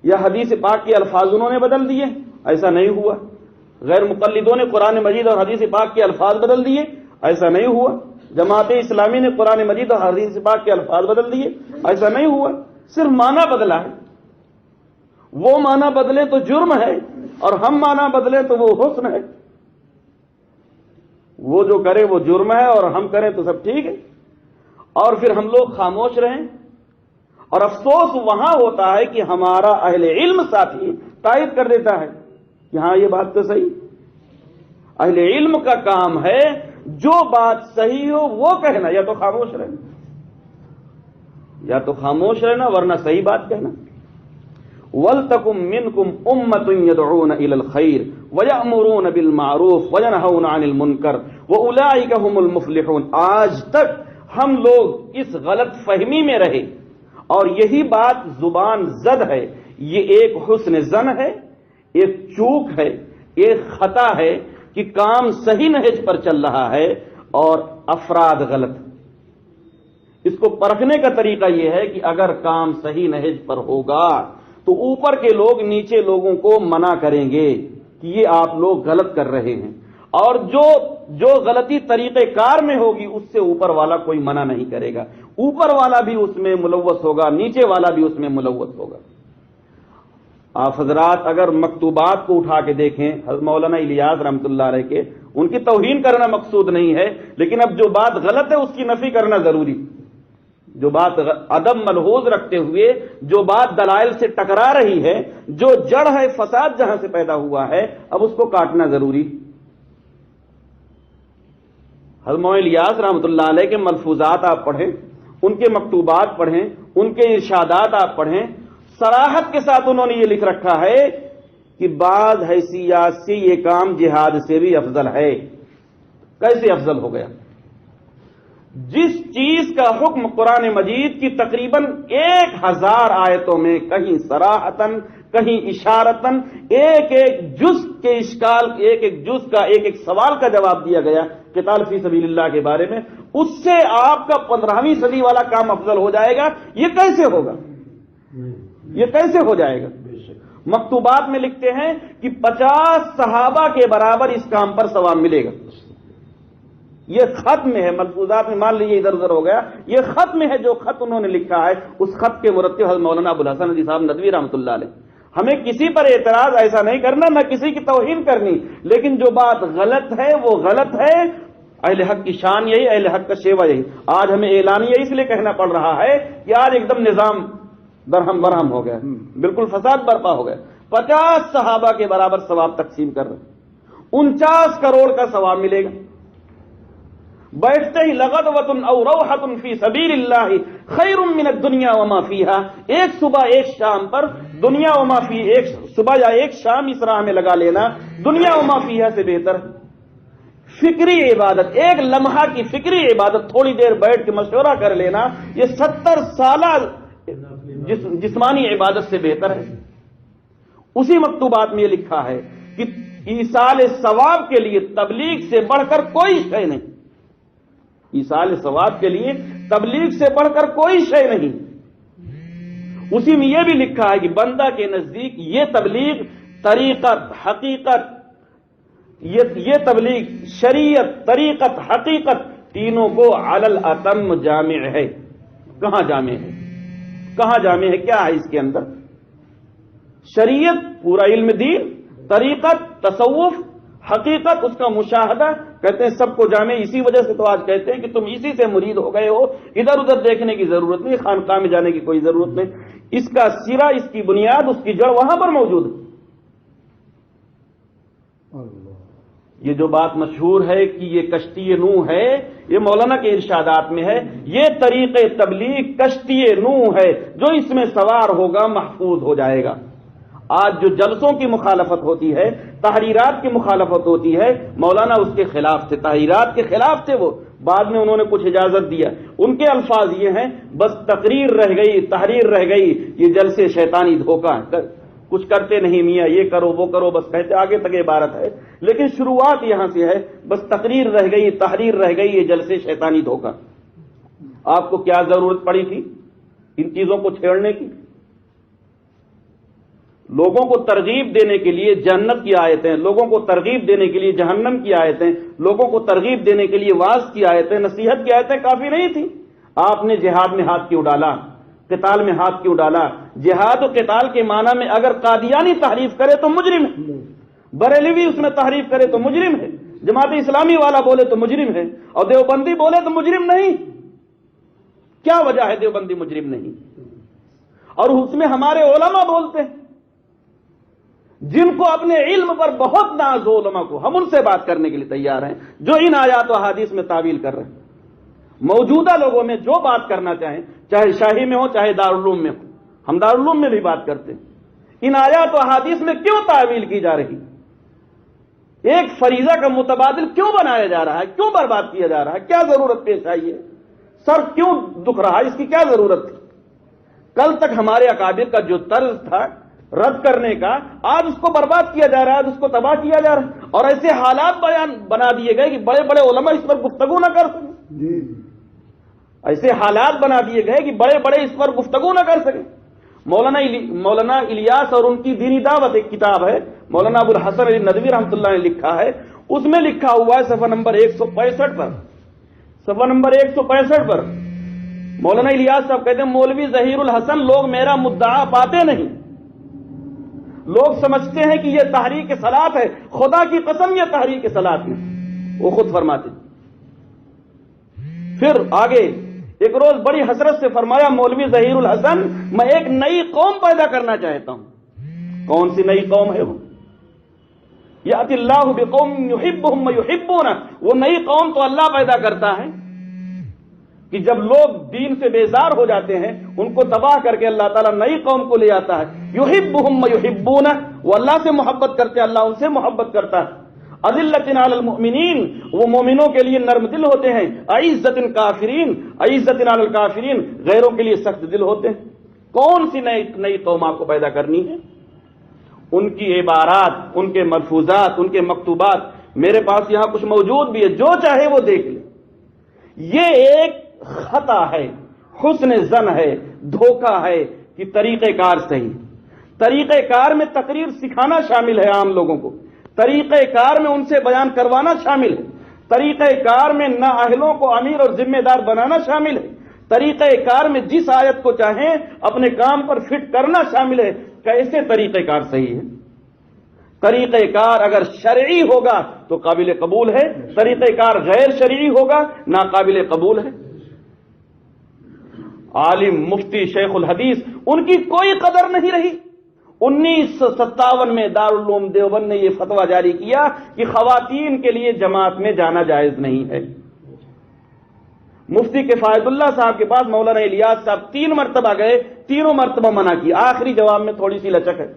یا حدیث پاک کے الفاظ انہوں نے بدل دیے؟ ایسا نہیں ہوا۔ غیر مقلدوں نے قرآن مجید اور حدیث پاک کے الفاظ بدل دیے؟ ایسا نہیں ہوا۔ جماعت اسلامی نے قرآن مجید اور حدیث پاک کے الفاظ بدل دیے؟ ایسا نہیں ہوا، صرف معنی بدلا ہے۔ وہ معنی بدلے تو جرم ہے، اور ہم معنی بدلے تو وہ حسن ہے۔ وہ جو کرے وہ جرم ہے اور ہم کریں تو سب ٹھیک ہے، اور پھر ہم لوگ خاموش رہیں. اور افسوس وہاں ہوتا ہے کہ ہمارا اہل علم ساتھی تائید کر دیتا ہے کہ ہاں یہ بات تو صحیح. اہل علم کا کام ہے جو بات صحیح ہو وہ کہنا، یا تو خاموش رہنا، یا تو خاموش رہنا ورنہ صحیح بات کہنا. وَلْتَكُمْ مِنْكُمْ أُمَّةٌ يَدْعُونَ إِلَى الْخَيْرِ وَيَأْمُرُونَ بِالْمَعْرُوفِ وَيَنْهَوْنَ عَنِ الْمُنْكَرِ وَأُولَٰئِكَ هُمُ الْمُفْلِحُونَ. آج تک ہم لوگ اس غلط فہمی میں رہے، اور یہی بات زبان زد ہے. یہ ایک حسن زن ہے، ایک چوک ہے، ایک خطا ہے کہ کام صحیح نہج پر چل رہا ہے اور افراد غلط. اس کو پرکھنے کا طریقہ یہ ہے کہ اگر کام صحیح نہج پر ہوگا تو اوپر کے لوگ نیچے لوگوں کو منع کریں گے کہ یہ آپ لوگ غلط کر رہے ہیں، اور جو غلطی طریقہ کار میں ہوگی اس سے اوپر والا کوئی منع نہیں کرے گا. اوپر والا بھی اس میں ملوث ہوگا، نیچے والا بھی اس میں ملوث ہوگا. آپ حضرات اگر مکتوبات کو اٹھا کے دیکھیں حضرت مولانا الیاس رحمۃ اللہ علیہ کے، ان کی توہین کرنا مقصود نہیں ہے، لیکن اب جو بات غلط ہے اس کی نفی کرنا ضروری. جو بات عدم ملحوظ رکھتے ہوئے جو بات دلائل سے ٹکرا رہی ہے، جو جڑ ہے فساد جہاں سے پیدا ہوا ہے، اب اس کو کاٹنا ضروری. حضرت مولانا الیاس رحمۃ اللہ علیہ کے ملفوظات آپ پڑھیں، ان کے مکتوبات پڑھیں، ان کے ارشادات آپ پڑھیں. صراحت کے ساتھ انہوں نے یہ لکھ رکھا ہے کہ بعض حیثیات سے یہ کام جہاد سے بھی افضل ہے. کیسے افضل ہو گیا؟ جس چیز کا حکم قرآن مجید کی تقریباً 1000 آیتوں میں کہیں صراحتاً کہیں اشارتاً ایک ایک جز کے اشکال، ایک ایک جز کا ایک ایک سوال کا جواب دیا گیا قتال فی سبیل اللہ کے بارے میں، اس سے آپ کا 15ویں صدی والا کام افضل ہو جائے گا. یہ کیسے ہوگا؟ یہ کیسے ہو جائے گا؟ مکتوبات میں لکھتے ہیں کہ 50 صحابہ کے برابر اس کام پر ثواب ملے گا. یہ خط میں ہے، ملفوظات میں مان لیجیے ادھر ادھر ہو گیا، یہ خط میں ہے. جو خط انہوں نے لکھا ہے اس خط کے مرتب حضرت مولانا ابوالحسن علی صاحب ندوی رحمۃ اللہ علیہ. ہمیں کسی پر اعتراض ایسا نہیں کرنا، نہ کسی کی توہین کرنی، لیکن جو بات غلط ہے وہ غلط ہے. اہل حق کی شان یہی، اہل حق کا شیوا یہی. آج ہمیں اعلانیہ اس لیے کہنا پڑ رہا ہے کہ آج ایک دم نظام درہم برہم ہو گیا، بالکل فساد برپا ہو گیا. 50 صحابہ کے برابر ثواب تقسیم کر رہے، 49 کروڑ کا ثواب ملے گا. بیٹھتے ہی لغدوۃ او روحۃ فی سبیل اللہ خیر من الدنیا وما فیہا. ایک صبح ایک شام پر دنیا وما فی، ایک صبح یا ایک شام اس راہ میں لگا لینا دنیا وما فیہا سے بہتر. فکری عبادت، ایک لمحہ کی فکری عبادت، تھوڑی دیر بیٹھ کے مشورہ کر لینا، یہ 70 سالہ جسمانی عبادت سے بہتر ہے. اسی مکتوبات میں یہ لکھا ہے کہ ایصال ثواب کے لیے تبلیغ سے بڑھ کر کوئی شے نہیں. ایصال ثواب کے لیے تبلیغ سے بڑھ کر کوئی شے نہیں. اسی میں یہ بھی لکھا ہے کہ بندہ کے نزدیک یہ تبلیغ طریقت حقیقت، یہ تبلیغ شریعت طریقت حقیقت تینوں کو علی الاتم جامع ہے. کہاں جامع ہے؟ کہاں جامع ہے؟ کیا ہے اس کے اندر؟ شریعت پورا علم دین، طریقت تصوف، حقیقت اس کا مشاہدہ، کہتے ہیں سب کو جامع. اسی وجہ سے تو آج کہتے ہیں کہ تم اسی سے مرید ہو گئے ہو، ادھر ادھر دیکھنے کی ضرورت نہیں، خانقاہ میں جانے کی کوئی ضرورت نہیں. اس کا سرا، اس کی بنیاد، اس کی جڑ وہاں پر موجود ہے. یہ جو بات مشہور ہے کہ یہ کشتی نوح ہے، یہ مولانا کے ارشادات میں ہے. یہ طریق تبلیغ کشتی نوح ہے، جو اس میں سوار ہوگا محفوظ ہو جائے گا. آج جو جلسوں کی مخالفت ہوتی ہے، تحریرات کی مخالفت ہوتی ہے، مولانا اس کے خلاف تھے، تحریرات کے خلاف تھے. وہ بعد میں انہوں نے کچھ اجازت دیا. ان کے الفاظ یہ ہیں، بس تقریر رہ گئی، تحریر رہ گئی، یہ جلسے شیطانی دھوکہ ہے، کچھ کرتے نہیں میاں، یہ کرو وہ کرو، بس کہتے. آگے تک عبارت ہے، لیکن شروعات یہاں سے ہے، بس تقریر رہ گئی، تحریر رہ گئی، یہ جلسے شیطانی دھوکہ. آپ کو کیا ضرورت پڑی تھی ان چیزوں کو چھیڑنے کی؟ لوگوں کو ترغیب دینے کے لیے جنت کی آیتیں، لوگوں کو ترغیب دینے کے لیے جہنم کی آیتیں، لوگوں کو ترغیب دینے کے لیے واعظ کی آیتیں، نصیحت کی آیتیں کافی نہیں تھی. آپ نے جہاد میں ہاتھ کیوں ڈالا؟ قتال میں ہاتھ کیوں ڈالا؟ جہاد و قتال کے معنی میں اگر قادیانی تحریف کرے تو مجرم ہے، بریلوی اس میں تحریف کرے تو مجرم ہے، جماعت اسلامی والا بولے تو مجرم ہے اور دیوبندی بولے تو مجرم نہیں. کیا وجہ ہے دیوبندی مجرم نہیں؟ اور اس میں ہمارے علماء بولتے ہیں جن کو اپنے علم پر بہت ناز ہو علماء کو، ہم ان سے بات کرنے کے لیے تیار ہیں جو ان آیات و احادیث میں تعویل کر رہے ہیں. موجودہ لوگوں میں جو بات کرنا چاہیں، چاہے شاہی میں ہو چاہے دارالعلوم میں ہو، ہم دارالعلوم میں بھی بات کرتے ہیں، ان آیات و احادیث میں کیوں تعویل کی جا رہی؟ ایک فریضہ کا متبادل کیوں بنایا جا رہا ہے؟ کیوں برباد کیا جا رہا ہے؟ کیا ضرورت پیش آئی ہے؟ سر کیوں دکھ رہا ہے؟ اس کی کیا ضرورت تھی؟ کل تک ہمارے اکابر کا جو طرز تھا رد کرنے کا، آج اس کو برباد کیا جا رہا ہے، آج اس کو تباہ کیا جا رہا ہے، اور ایسے حالات بنا دیے گئے کہ بڑے بڑے علماء اس پر گفتگو نہ کر سکیں. ایسے حالات بنا دیے گئے کہ بڑے بڑے اس پر گفتگو نہ کر سکیں. مولانا الیاس اور ان کی دینی دعوت ایک کتاب ہے، مولانا ابو الحسن علی ندوی رحمۃ اللہ نے لکھا ہے، اس میں لکھا ہوا ہے صفحہ نمبر 165 پر، صفحہ نمبر 165 پر مولانا الیاس صاحب کہتے ہیں مولوی ظہیر الحسن لوگ میرا مدعا پاتے نہیں، لوگ سمجھتے ہیں کہ یہ تحریک صلاۃ ہے، خدا کی قسم یہ تحریک صلاۃ نہیں، وہ خود فرماتے. پھر آگے ایک روز بڑی حسرت سے فرمایا مولوی ظہیر الحسن میں ایک نئی قوم پیدا کرنا چاہتا ہوں. کون سی نئی قوم ہے وہ؟ یأتی اللہ بقوم یحبہم ویحبونہ، وہ نئی قوم تو اللہ پیدا کرتا ہے کہ جب لوگ دین سے بیزار ہو جاتے ہیں ان کو تباہ کر کے اللہ تعالیٰ نئی قوم کو لے آتا ہے. یحبہم ویحبونہ، وہ اللہ سے محبت کرتے، اللہ ان سے محبت کرتا ہے. اذلۃ علی المؤمنین، وہ مومنوں کے لیے نرم دل ہوتے ہیں. اعزۃ کافرین، اعزۃ علی الکافرین، غیروں کے لیے سخت دل ہوتے ہیں. کون سی نئی قوم آپ کو پیدا کرنی ہے؟ ان کی عبارات، ان کے ملفوظات، ان کے مکتوبات میرے پاس یہاں کچھ موجود بھی ہے، جو چاہے وہ دیکھ لے. یہ ایک خطا ہے، حسن ظن ہے، دھوکہ ہے کہ طریقہ کار صحیح. طریقہ کار میں تقریر سکھانا شامل ہے عام لوگوں کو، طریقہ کار میں ان سے بیان کروانا شامل ہے، طریقہ کار میں نااہلوں کو امیر اور ذمہ دار بنانا شامل ہے، طریقہ کار میں جس آیت کو چاہیں اپنے کام پر فٹ کرنا شامل ہے. کیسے طریقہ کار صحیح ہے؟ طریقہ کار اگر شرعی ہوگا تو قابل قبول ہے، طریقہ کار غیر شرعی ہوگا ناقابل قبول ہے. عالم مفتی شیخ الحدیث ان کی کوئی قدر نہیں رہی. 1957 میں دارالعلوم دیوبند نے یہ فتویٰ جاری کیا کہ خواتین کے لیے جماعت میں جانا جائز نہیں ہے. مفتی کفایت اللہ صاحب کے پاس مولانا الیاس صاحب 3 مرتبہ گئے، تینوں مرتبہ منع کیا. آخری جواب میں تھوڑی سی لچک ہے.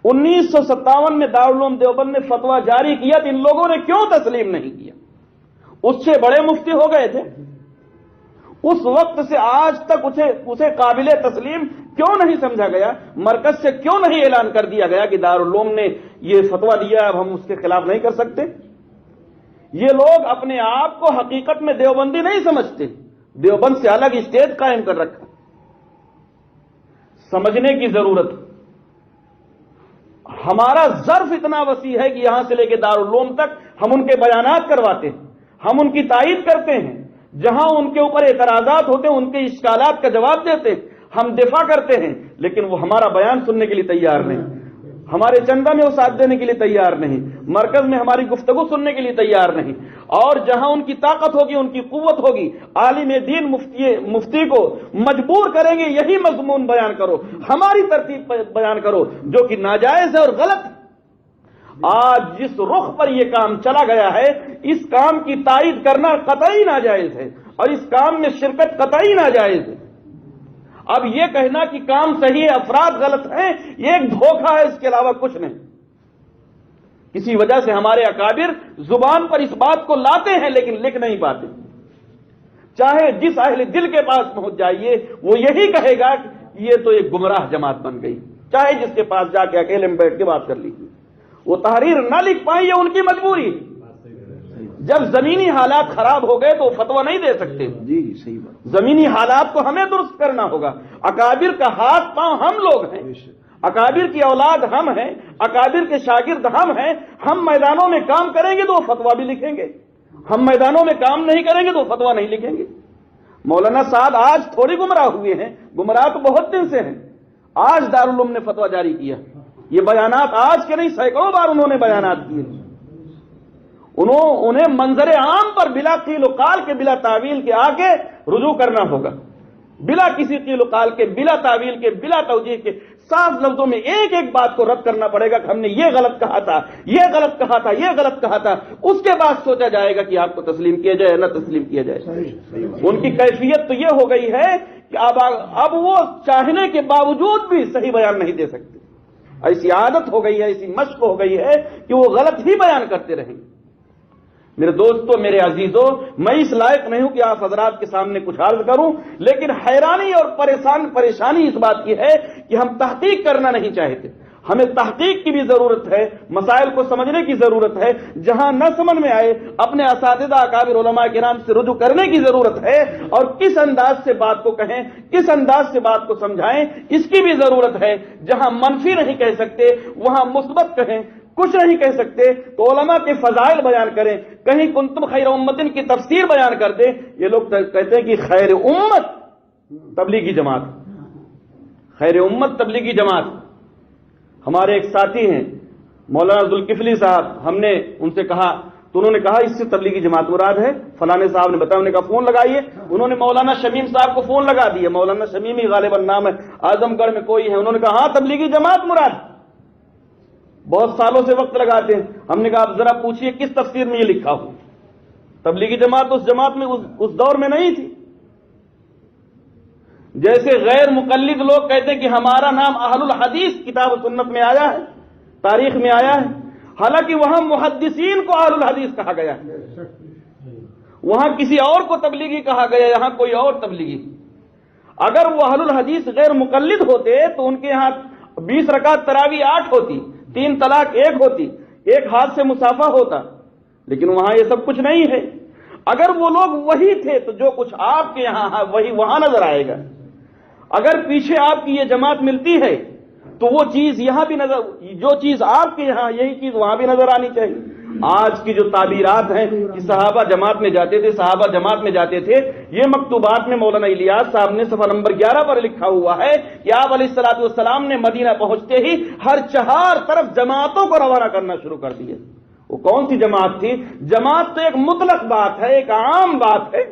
1957 میں دارالعلوم دیوبند نے فتویٰ جاری کیا تو ان لوگوں نے کیوں تسلیم نہیں کیا؟ اس سے بڑے مفتی ہو گئے تھے. اس وقت سے آج تک اسے قابل تسلیم کیوں نہیں سمجھا گیا؟ مرکز سے کیوں نہیں اعلان کر دیا گیا کہ دارالعلوم نے یہ فتویٰ دیا، اب ہم اس کے خلاف نہیں کر سکتے؟ یہ لوگ اپنے آپ کو حقیقت میں دیوبندی نہیں سمجھتے، دیوبند سے الگ اسٹیج قائم کر رکھا. سمجھنے کی ضرورت. ہمارا ظرف اتنا وسیع ہے کہ یہاں سے لے کے دارالعلوم تک ہم ان کے بیانات کرواتے ہیں، ہم ان کی تائید کرتے ہیں، جہاں ان کے اوپر اعتراضات ہوتے ہیں ان کے اشکالات کا جواب دیتے ہیں، ہم دفاع کرتے ہیں، لیکن وہ ہمارا بیان سننے کے لیے تیار نہیں، ہمارے چندہ میں وہ ساتھ دینے کے لیے تیار نہیں، مرکز میں ہماری گفتگو سننے کے لیے تیار نہیں. اور جہاں ان کی طاقت ہوگی، ان کی قوت ہوگی، عالم دین مفتی کو مجبور کریں گے یہی مضمون بیان کرو، ہماری ترتیب بیان کرو جو کہ ناجائز ہے اور غلط. آج جس رخ پر یہ کام چلا گیا ہے اس کام کی تائید کرنا قطعی ناجائز ہے اور اس کام میں شرکت قطعی ناجائز ہے. اب یہ کہنا کہ کام صحیح ہے افراد غلط ہیں یہ ایک دھوکہ ہے، اس کے علاوہ کچھ نہیں. کسی وجہ سے ہمارے اکابر زبان پر اس بات کو لاتے ہیں لیکن لکھ نہیں پاتے. چاہے جس اہل دل کے پاس پہنچ جائیے وہ یہی کہے گا کہ یہ تو ایک گمراہ جماعت بن گئی، چاہے جس کے پاس جا کے اکیلے میں بیٹھ کے بات کر لیجیے. وہ تحریر نہ لکھ پائیں یہ ان کی مجبوری. جب زمینی حالات خراب ہو گئے تو وہ فتویٰ نہیں دے سکتے. جی صحیح بات. زمینی حالات کو ہمیں درست کرنا ہوگا. اکابر کا ہاتھ پاؤں ہم لوگ ہیں، اکابر کی اولاد ہم ہیں، اکابر کے شاگرد ہم ہیں. ہم میدانوں میں کام کریں گے تو وہ فتویٰ بھی لکھیں گے، ہم میدانوں میں کام نہیں کریں گے تو وہ فتویٰ نہیں لکھیں گے. مولانا صاحب آج تھوڑی گمراہ ہوئے ہیں، گمراہ تو بہت دن سے ہیں. آج دارالعلوم نے فتویٰ جاری کیا، یہ بیانات آج کے نہیں سینکڑوں بار انہوں نے بیانات کیے. انہیں منظر عام پر بلا قیل و قال کے، بلا تعویل کے آگے رجوع کرنا ہوگا، بلا کسی قیل و قال کے، بلا تعویل کے، بلا توجیہ کے، صاف لفظوں میں ایک ایک بات کو رد کرنا پڑے گا کہ ہم نے یہ غلط کہا تھا، یہ غلط کہا تھا، یہ غلط کہا تھا، اس کے بعد سوچا جائے گا کہ آپ کو تسلیم کیا جائے نہ تسلیم کیا جائے۔ ان کی کیفیت تو یہ ہو گئی ہے کہ اب وہ چاہنے کے باوجود بھی صحیح بیان نہیں دے سکتے، ایسی عادت ہو گئی ہے، ایسی مشق ہو گئی ہے کہ وہ غلط ہی بیان کرتے رہیں گے۔ میرے دوستو، میرے عزیزو، میں اس لائق نہیں ہوں کہ آپ حضرات کے سامنے کچھ عرض کروں، لیکن حیرانی اور پریشانی اس بات کی ہے کہ ہم تحقیق کرنا نہیں چاہتے۔ ہمیں تحقیق کی بھی ضرورت ہے، مسائل کو سمجھنے کی ضرورت ہے، جہاں نہ سمجھ میں آئے اپنے اساتذہ اکابر علماء کرام سے رجوع کرنے کی ضرورت ہے، اور کس انداز سے بات کو کہیں، کس انداز سے بات کو سمجھائیں، اس کی بھی ضرورت ہے۔ جہاں منفی نہیں کہہ سکتے وہاں مثبت کہیں، کچھ نہیں کہہ سکتے تو علماء کے فضائل بیان کریں، کہیں کنتم خیر امتن کی تفسیر بیان کر دیں۔ یہ لوگ کہتے ہیں کہ خیر امت تبلیغی جماعت، خیر امت تبلیغی جماعت۔ ہمارے ایک ساتھی ہیں مولانا ذوالکفلی صاحب، ہم نے ان سے کہا تو انہوں نے کہا اس سے تبلیغی جماعت مراد ہے، فلانے صاحب نے بتایا، انہوں نے کہا فون لگائیے، انہوں نے مولانا شمیم صاحب کو فون لگا دیا، مولانا شمیم ہی غالباً نام ہے، اعظم گڑھ میں کوئی ہے، انہوں نے کہا ہاں تبلیغی جماعت مراد، بہت سالوں سے وقت لگاتے ہیں۔ ہم نے کہا آپ ذرا پوچھئے کس تفسیر میں یہ لکھا ہو، تبلیغی جماعت اس جماعت میں اس دور میں نہیں تھی۔ جیسے غیر مقلد لوگ کہتے ہیں کہ ہمارا نام اہل الحدیث کتاب و سنت میں آیا ہے، تاریخ میں آیا ہے، حالانکہ وہاں محدثین کو اہل الحدیث کہا گیا ہے، وہاں کسی اور کو تبلیغی کہا گیا، یہاں کوئی اور تبلیغی۔ اگر وہ اہل الحدیث غیر مقلد ہوتے تو ان کے یہاں 20 رکعت تراویح 8 ہوتی، 3 طلاق 1 ہوتی، ایک ہاتھ سے مسافہ ہوتا، لیکن وہاں یہ سب کچھ نہیں ہے۔ اگر وہ لوگ وہی تھے تو جو کچھ آپ کے یہاں ہے وہی وہاں نظر آئے گا۔ اگر پیچھے آپ کی یہ جماعت ملتی ہے تو وہ چیز یہاں بھی نظر، جو چیز آپ کے یہاں یہی چیز وہاں بھی نظر آنی چاہیے۔ آج کی جو تعبیرات ہیں کہ صحابہ جماعت میں جاتے تھے، صحابہ جماعت میں جاتے تھے، یہ مکتوبات میں مولانا الیاس صاحب نے صفحہ نمبر 11 پر لکھا ہوا ہے کہ آپ علیہ الصلوۃ والسلام نے مدینہ پہنچتے ہی ہر 4 طرف جماعتوں کو روانہ کرنا شروع کر دیا۔ وہ کون سی جماعت تھی؟ جماعت تو ایک مطلق بات ہے، ایک عام بات ہے،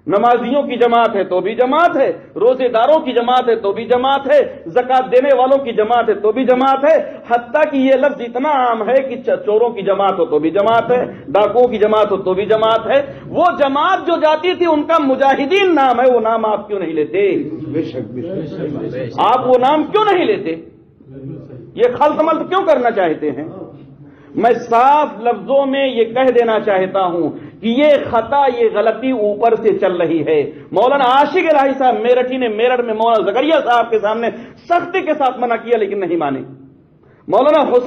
نمازیوں کی جماعت ہے تو بھی جماعت ہے، روزے داروں کی جماعت ہے تو بھی جماعت ہے، زکات دینے والوں کی جماعت ہے تو بھی جماعت ہے، حتیٰ کہ یہ لفظ اتنا عام ہے کہ چوروں کی جماعت ہو تو بھی جماعت ہے، ڈاکوؤں کی جماعت ہو تو بھی جماعت ہے۔ وہ جماعت جو جاتی تھی ان کا مجاہدین نام ہے، وہ نام آپ کیوں نہیں لیتے؟ آپ وہ نام کیوں نہیں لیتے؟ یہ خلط ملط کیوں کرنا چاہتے ہیں؟ میں صاف لفظوں میں یہ کہہ دینا چاہتا ہوں کہ یہ خطا، یہ غلطی اوپر سے چل رہی ہے۔ مولانا عاشق الہی صاحب میرٹھی نے میرٹھ میں مولانا زکریا صاحب کے سامنے سختی کے ساتھ منع کیا لیکن نہیں مانے۔ مولانا حسین